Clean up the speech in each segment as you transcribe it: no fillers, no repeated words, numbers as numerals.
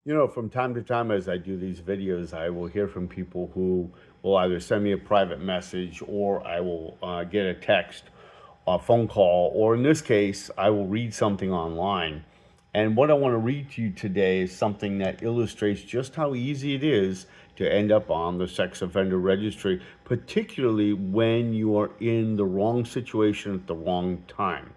From time to time, as I do these videos, I will hear from people who will either send me a private message or I will get a text, a phone call, or in this case, I will read something online. And what I want to read to you today is something that illustrates just how easy it is to end up on the sex offender registry, particularly when you are in the wrong situation at the wrong time.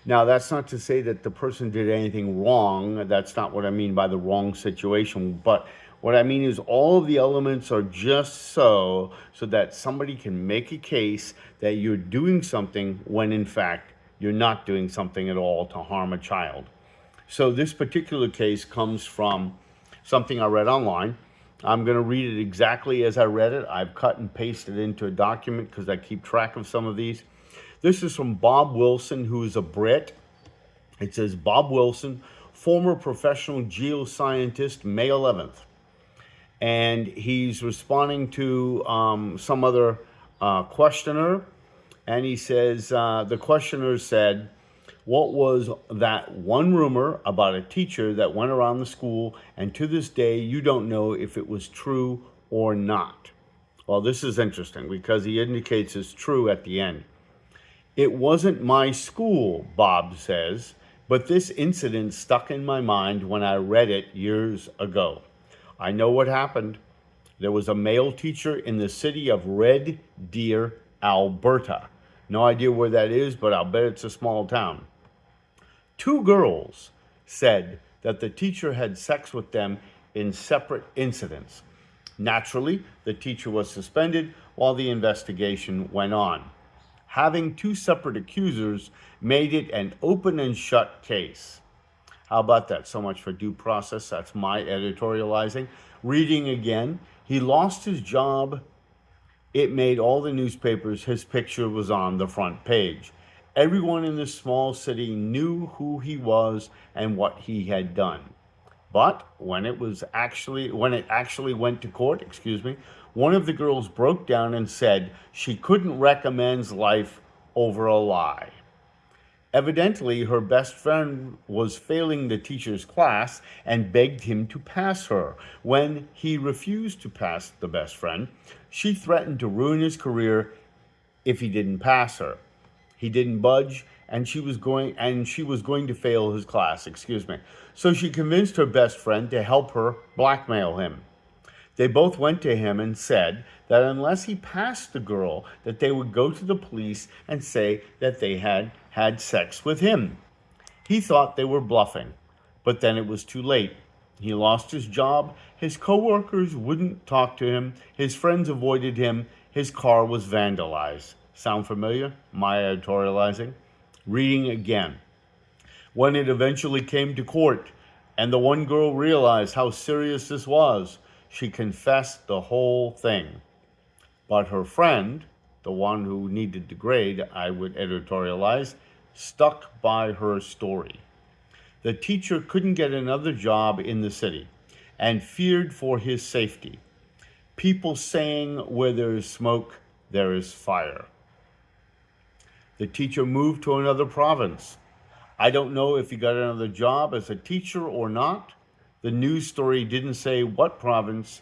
Now, that's not to say that the person did anything wrong. That's not what I mean by the wrong situation. But what I mean is all of the elements are just so that somebody can make a case that you're doing something when in fact you're not doing something at all to harm a child. So this particular case comes from something I read online. I'm going to read it exactly as I read it. I've cut and pasted it into a document because I keep track of some of these. This is from Bob Wilson, who is a Brit. It says Bob Wilson, former professional geoscientist, May 11th. And he's responding to some other questioner. And he says, the questioner said, what was that one rumor about a teacher that went around the school, and to this day you don't know if it was true or not? Well, this is interesting because he indicates it's true at the end. It wasn't my school, Bob says, but this incident stuck in my mind when I read it years ago. I know what happened. There was a male teacher in the city of Red Deer, Alberta. No idea where that is, but I'll bet it's a small town. Two girls said that the teacher had sex with them in separate incidents. Naturally, the teacher was suspended while the investigation went on. Having two separate accusers made it an open and shut case. How about that? So much for due process. That's my editorializing. Reading again, he lost his job. It made all the newspapers. His picture was on the front page. Everyone in this small city knew who he was and what he had done. But when it actually went to court, one of the girls broke down and said she couldn't recommend life over a lie. Evidently, her best friend was failing the teacher's class and begged him to pass her. When he refused to pass the best friend, she threatened to ruin his career if he didn't pass her. He didn't budge, and she was going to fail his class, So she convinced her best friend to help her blackmail him. They both went to him and said that unless he passed the girl, that they would go to the police and say that they had had sex with him. He thought they were bluffing, but then it was too late. He lost his job, his coworkers wouldn't talk to him, his friends avoided him, his car was vandalized. Sound familiar? My editorializing. Reading again. When it eventually came to court and the one girl realized how serious this was, she confessed the whole thing. But her friend, the one who needed the grade, I would editorialize, stuck by her story. The teacher couldn't get another job in the city and feared for his safety. People saying where there is smoke, there is fire. The teacher moved to another province. I don't know if he got another job as a teacher or not. The news story didn't say what province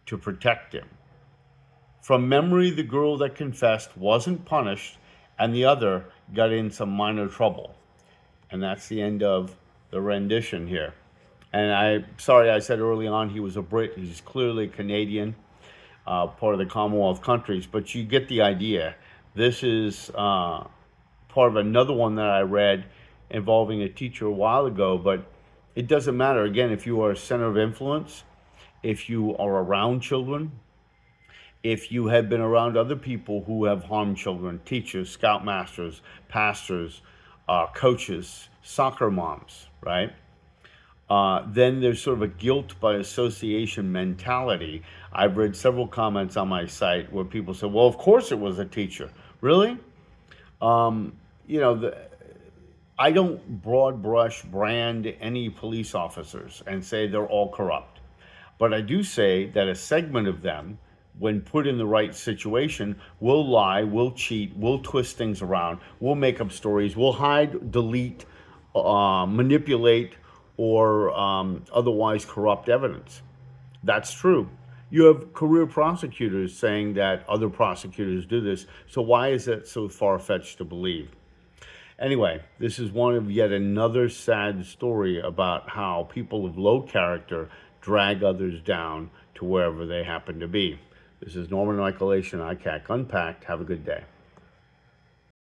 to protect him. From memory, the girl that confessed wasn't punished, and the other got in some minor trouble. And that's the end of the rendition here. And sorry, I said early on he was a Brit. He's clearly Canadian, part of the Commonwealth countries, but you get the idea. This is part of another one that I read involving a teacher a while ago, but it doesn't matter. Again, if you are a center of influence, if you are around children, if you have been around other people who have harmed children, teachers, scoutmasters, pastors, coaches, soccer moms, right? Then there's sort of a guilt by association mentality. I've read several comments on my site where people say, well, of course it was a teacher. Really? Um, you know, I don't broad brush brand any police officers and say they're all corrupt. But I do say that a segment of them, when put in the right situation, will lie, will cheat, will twist things around, will make up stories, will hide, delete, manipulate, or otherwise corrupt evidence. That's true. You have career prosecutors saying that other prosecutors do this. So why is it so far-fetched to believe? Anyway, this is one of yet another sad story about how people of low character drag others down to wherever they happen to be. This is Norman Michael Asian, ICAC Unpacked. Have a good day.